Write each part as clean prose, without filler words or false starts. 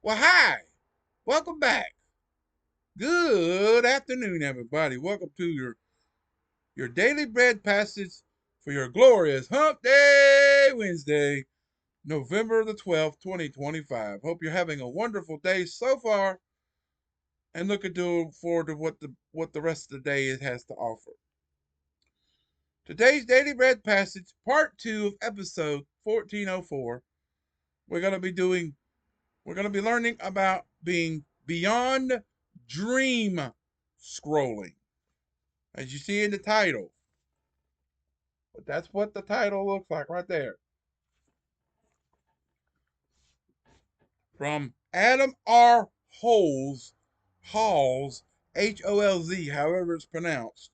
Well, hi. Welcome back. Good afternoon, everybody. Welcome to your daily bread passage for your glorious Hump Day Wednesday, November the 12th, 2025. Hope you're having a wonderful day so far and forward to what the rest of the day it has to offer. Today's daily bread passage, part 2 of episode 1404. We're going to be doing We're going to be learning about being beyond dream scrolling, as you see in the title. But that's what the title looks like right there. From Adam R. Halls, Holz, however it's pronounced,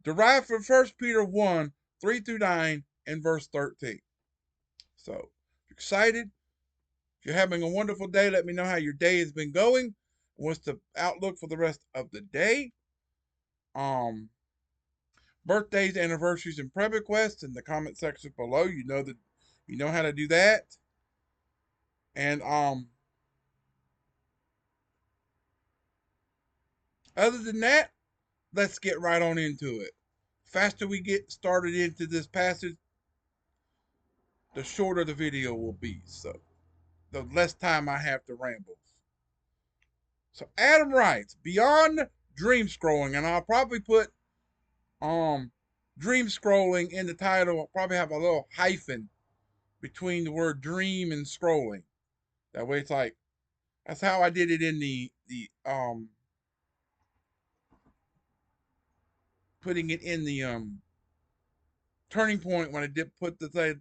derived from 1 Peter 1, 3 through 9, and verse 13. So, excited? If you're having a wonderful day, let me know how your day has been going. What's the outlook for the rest of the day? Um, Birthdays, anniversaries, and prayer requests in the comment section below. You know how to do that. And other than that, let's get right on into it. Faster we get started into this passage, the shorter the video will be. So the less time I have to ramble. So Adam writes, beyond dream scrolling, and I'll probably put um dream scrolling in the title. I'll probably have a little hyphen between the word dream and scrolling. That way it's like that's how I did it in the putting it in the turning point when I did put the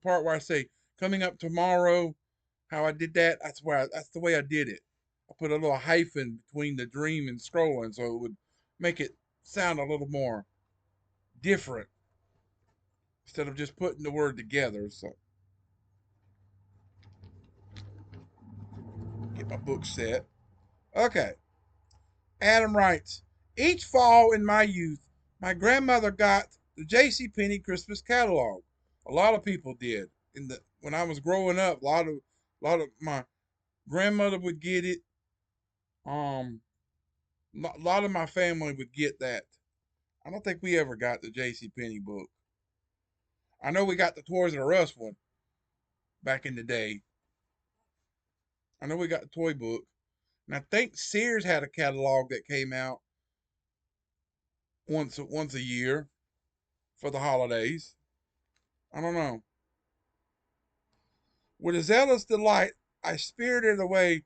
part where I say coming up tomorrow. How I did that? That's the way I did it. I put a little hyphen between the dream and scrolling, so it would make it sound a little more different instead of just putting the word together. So get my book set. Okay. Adam writes, each fall in my youth, my grandmother got the J.C. Penney Christmas catalog. A lot of people did. When I was growing up, a lot of my grandmother would get it. Um, a lot of my family would get that. I don't think we ever got the J.C. Penney book. I know we got the Toys R Us one back in the day. I know we got the toy book, and I think Sears had a catalog that came out once a year for the holidays. I don't know. With a zealous delight, I spirited away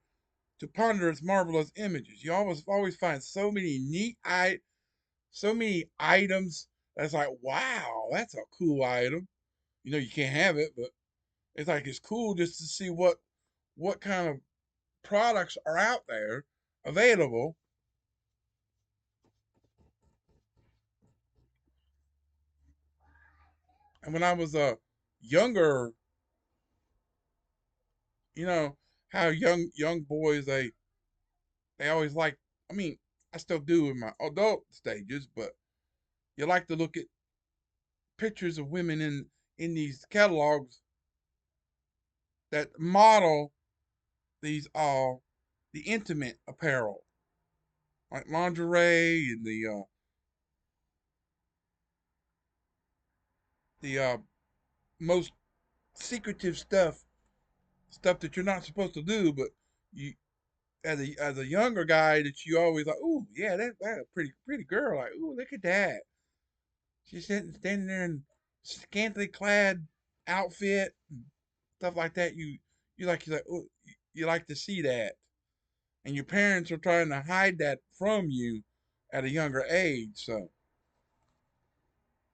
to ponder its marvelous images. You always find so many items that's like, wow, that's a cool item. You know, you can't have it, but it's like it's cool just to see what kind of products are out there available. And when I was younger, you know how young boys they always like. I mean, I still do in my adult stages, but you like to look at pictures of women in these catalogs that model these the intimate apparel like lingerie and the most secretive stuff that you're not supposed to do, but you as a younger guy that you always like, ooh, yeah, that a pretty girl. Like, ooh, look at that. She's standing there in scantily clad outfit and stuff like that. You like ooh, you like to see that, and your parents are trying to hide that from you at a younger age. So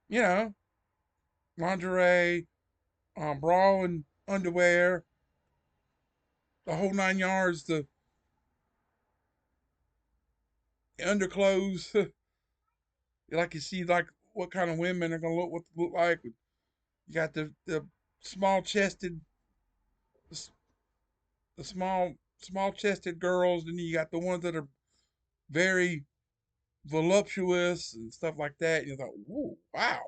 you know, lingerie, bra and underwear, the whole 9 yards, the underclothes. You like to see like what kind of women are gonna look like. You got the small chested, the small chested girls, and you got the ones that are very voluptuous and stuff like that. And you thought, "Ooh, wow,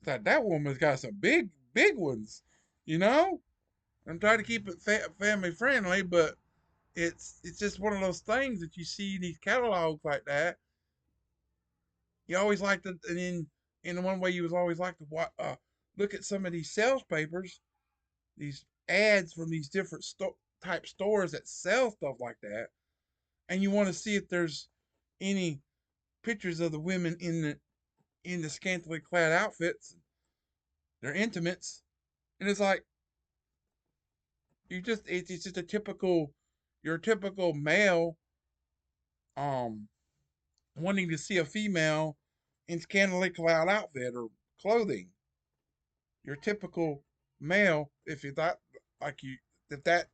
that woman's got some big ones," you know. I'm trying to keep it family friendly, but it's just one of those things that you see in these catalogs like that. You always like to, and then in one way you was always like to look at some of these sales papers, these ads from these different type stores that sell stuff like that, and you want to see if there's any pictures of the women in the scantily clad outfits, their intimates, and it's like it's just a typical your typical male um wanting to see a female in scantily clad outfit or clothing. Your typical male, if you thought like you if that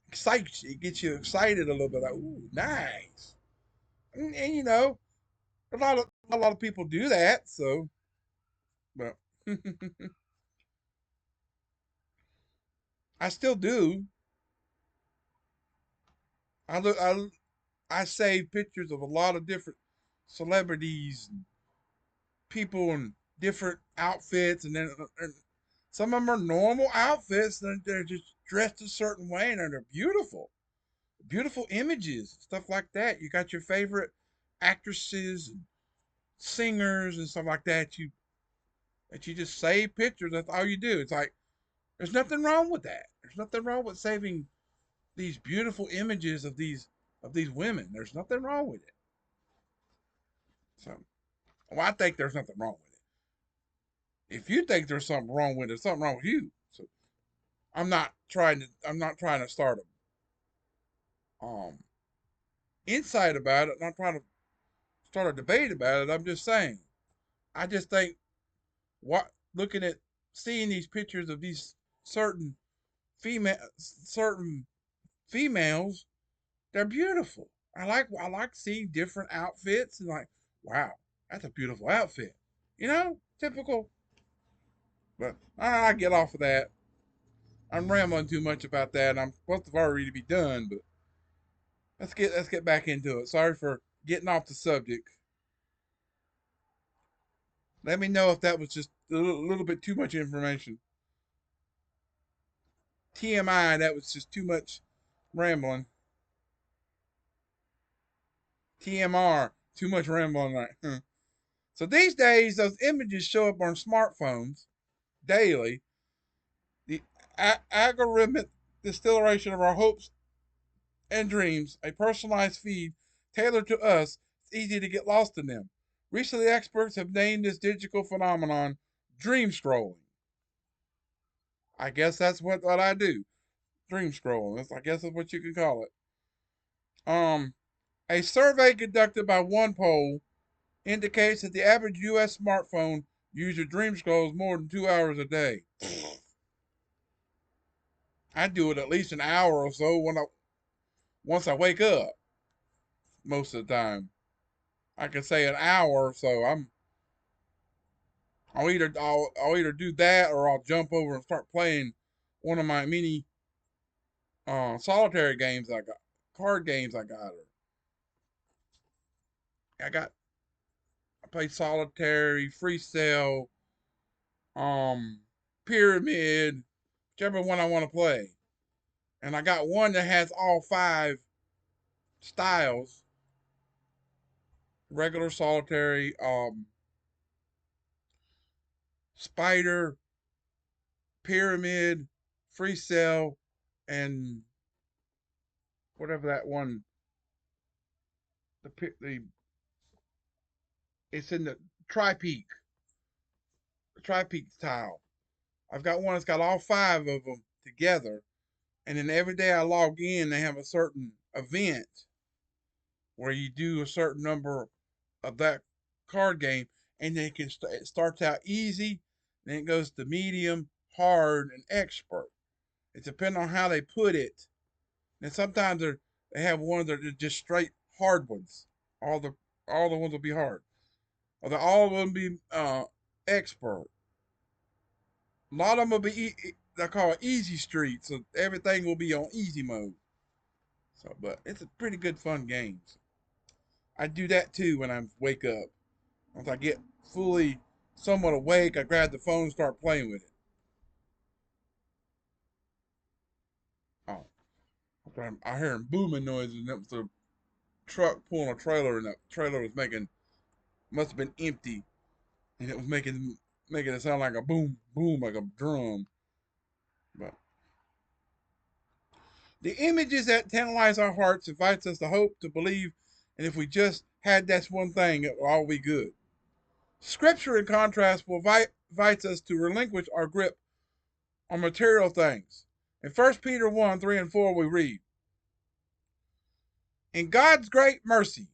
excites you, it gets you excited a little bit, like, ooh, nice. And you know, a lot of people do that, so but I still do. I look I save pictures of a lot of different celebrities and people in different outfits, and then some of them are normal outfits, and they're just dressed a certain way, and they're beautiful, beautiful images, stuff like that. You got your favorite actresses and singers and stuff like that you just save pictures. That's all you do. It's like there's nothing wrong with that. There's nothing wrong with saving these beautiful images of these women. There's nothing wrong with it. So, well, I think there's nothing wrong with it. If you think there's something wrong with it, there's something wrong with you. So I'm not trying to start a insight about it. I'm not trying to start a debate about it. I'm just saying. I just think what looking at seeing these pictures of these certain certain females, they're beautiful. I like seeing different outfits and like, wow, that's a beautiful outfit. You know, typical. But I get off of that. I'm rambling too much about that. And I'm supposed to already be done, but let's get back into it. Sorry for getting off the subject. Let me know if that was just a little bit too much information. TMI, that was just too much rambling. TMR, too much rambling. Right? So these days, those images show up on smartphones daily. The algorithmic distillation of our hopes and dreams, a personalized feed tailored to us, it's easy to get lost in them. Recently, experts have named this digital phenomenon dream scrolling. I guess that's what I do. Dream scrolling. I guess that's what you can call it. A survey conducted by OnePoll indicates that the average U.S. smartphone user dream scrolls more than 2 hours a day. I do it at least an hour or so once I wake up. Most of the time, I can say an hour or so. I'll either do that or I'll jump over and start playing one of my mini solitary games I got, card games I got. Or I got I play solitary, free cell, um, pyramid, whichever one I want to play. And I got one that has all five styles: regular, solitary, spider, pyramid, free cell, and whatever that one. The it's in the tri-peak, tri-peak tile. I've got one that's got all five of them together, and then every day I log in, they have a certain event where you do a certain number of that card game, and then it starts out easy, then it goes to medium, hard, and expert. It depends on how they put it. And sometimes they have ones that are just straight hard ones. All the all the ones will be hard. Or they all will be expert. A lot of them will be they call it easy street, so everything will be on easy mode. So, but it's a pretty good fun game. So I do that too when I wake up. Once I get fully somewhat awake, I grab the phone and start playing with it. I heard booming noises, and it was a truck pulling a trailer, and that trailer was must have been empty, and it was making it sound like a boom, boom, like a drum. But the images that tantalize our hearts invites us to hope, to believe, and if we just had that one thing, it will all be good. Scripture, in contrast, will invites us to relinquish our grip on material things. In 1 Peter 1, 3 and 4, we read, in God's great mercy,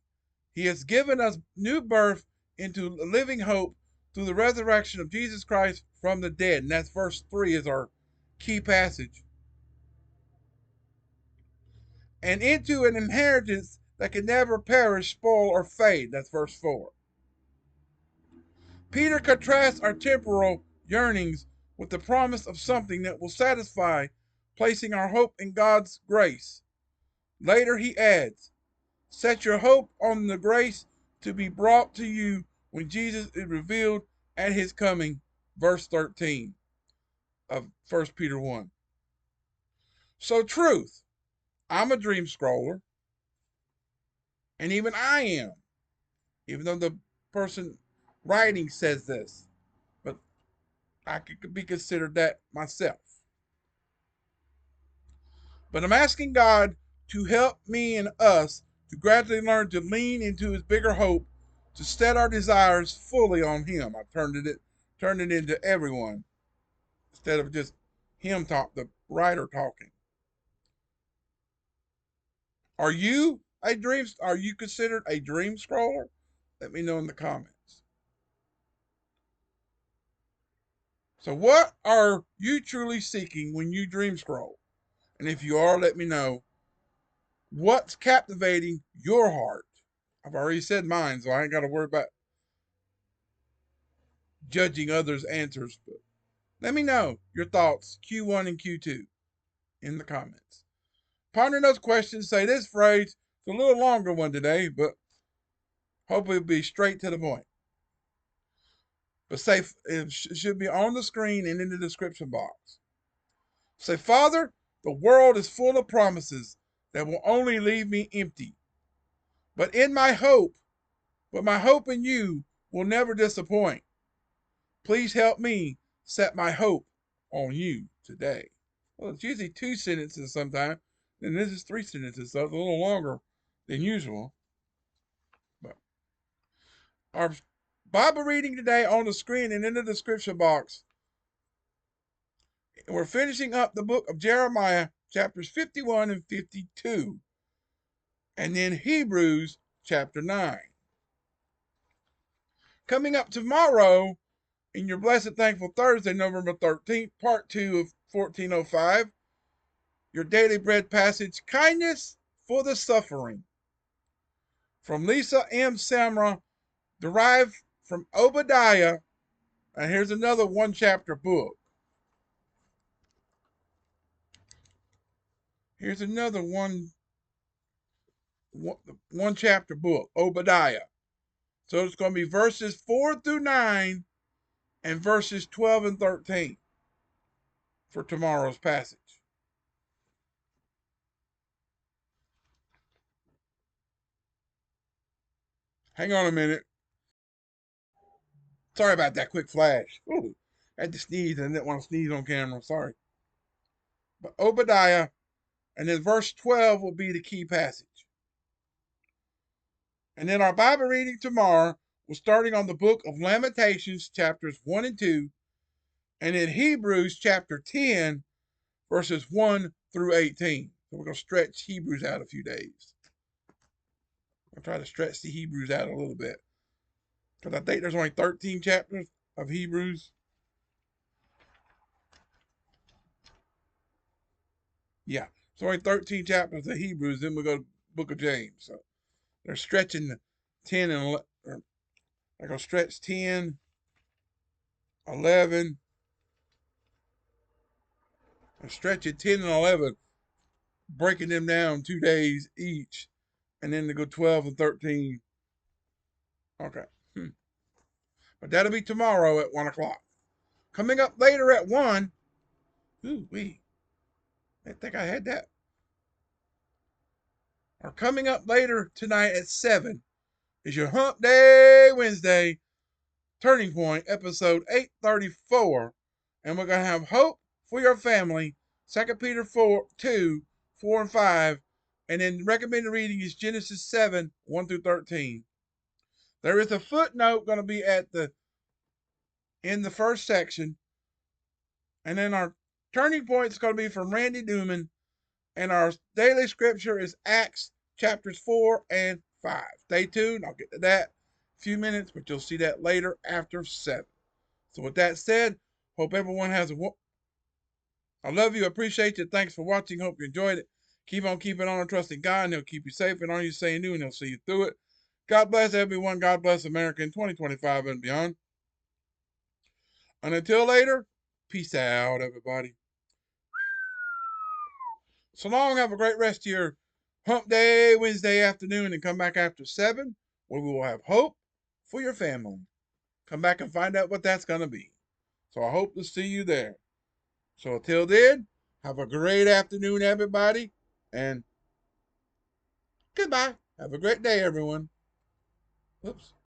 He has given us new birth into a living hope through the resurrection of Jesus Christ from the dead. And that's verse 3 is our key passage. And into an inheritance that can never perish, spoil, or fade. That's verse 4. Peter contrasts our temporal yearnings with the promise of something that will satisfy, placing our hope in God's grace. Later he adds, set your hope on the grace to be brought to you when Jesus is revealed at his coming. Verse 13 of 1 Peter 1. So, truth, I'm a dream scroller, and even I am, even though the person writing says this, but I could be considered that myself. But I'm asking God to help me and us to gradually learn to lean into his bigger hope, to set our desires fully on him. I turned it into everyone instead of just the writer talking. Are you are you considered a dream scroller? Let me know in the comments. So what are you truly seeking when you dream scroll? And if you are, let me know what's captivating your heart. I've already said mine, so I ain't got to worry about judging others' answers. But let me know your thoughts, Q1 and Q2, in the comments. Pondering those questions, say this phrase. It's a little longer one today, but hopefully it'll be straight to the point. But say it should be on the screen and in the description box. Say, Father, the world is full of promises that will only leave me empty. But my hope in you will never disappoint. Please help me set my hope on you today. Well, it's usually 2 sentences sometimes, and this is 3 sentences, so it's a little longer than usual. But our Bible reading today on the screen and in the description box. We're finishing up the book of Jeremiah, chapters 51 and 52, and then Hebrews chapter 9. Coming up tomorrow in your Blessed Thankful Thursday, November 13th, part 2 of 1405, your daily bread passage, Kindness for the Suffering, from Lisa M. Samra, derived from Obadiah, and here's another one-chapter book. Here's another one chapter book, Obadiah. So it's going to be verses 4 through 9 and verses 12 and 13 for tomorrow's passage. Hang on a minute. Sorry about that quick flash. Ooh, I had to sneeze and I didn't want to sneeze on camera. Sorry. But Obadiah, and then verse 12 will be the key passage. And then our Bible reading tomorrow, we're starting on the book of Lamentations, chapters 1 and 2, and in Hebrews chapter 10, verses 1 through 18. So we're going to stretch Hebrews out a few days. I'll try to stretch the Hebrews out a little bit. Because I think there's only 13 chapters of Hebrews. Yeah, it's only 13 chapters of Hebrews. Then we go to the book of James. So they're stretching 10 and 11. They're going to stretch 10, 11. They're stretching 10 and 11, breaking them down 2 days each. And then they go 12 and 13. Okay. But that'll be tomorrow at 1 o'clock. Coming up later at 1. Ooh, wee. I think I had that. Or coming up later tonight at 7 is your Hump Day Wednesday Turning Point, episode 834. And we're going to have hope for your family, 2 Peter 4, 2, 4, and 5. And then recommended reading is Genesis 7, 1 through 13. There is a footnote going to be in the first section. And then our turning point is going to be from Randy Newman. And our daily scripture is Acts chapters 4 and 5. Stay tuned. I'll get to that in a few minutes, but you'll see that later after 7. So with that said, hope everyone has I love you. Appreciate you. Thanks for watching. Hope you enjoyed it. Keep on keeping on and trusting God, and He'll keep you safe. And all you say new, and He'll see you through it. God bless everyone. God bless America in 2025 and beyond. And until later, peace out, everybody. So long. Have a great rest of your Hump Day Wednesday afternoon, and come back after 7, where we will have hope for your family. Come back and find out what that's going to be. So I hope to see you there. So until then, have a great afternoon, everybody, and goodbye. Have a great day, everyone. Oops.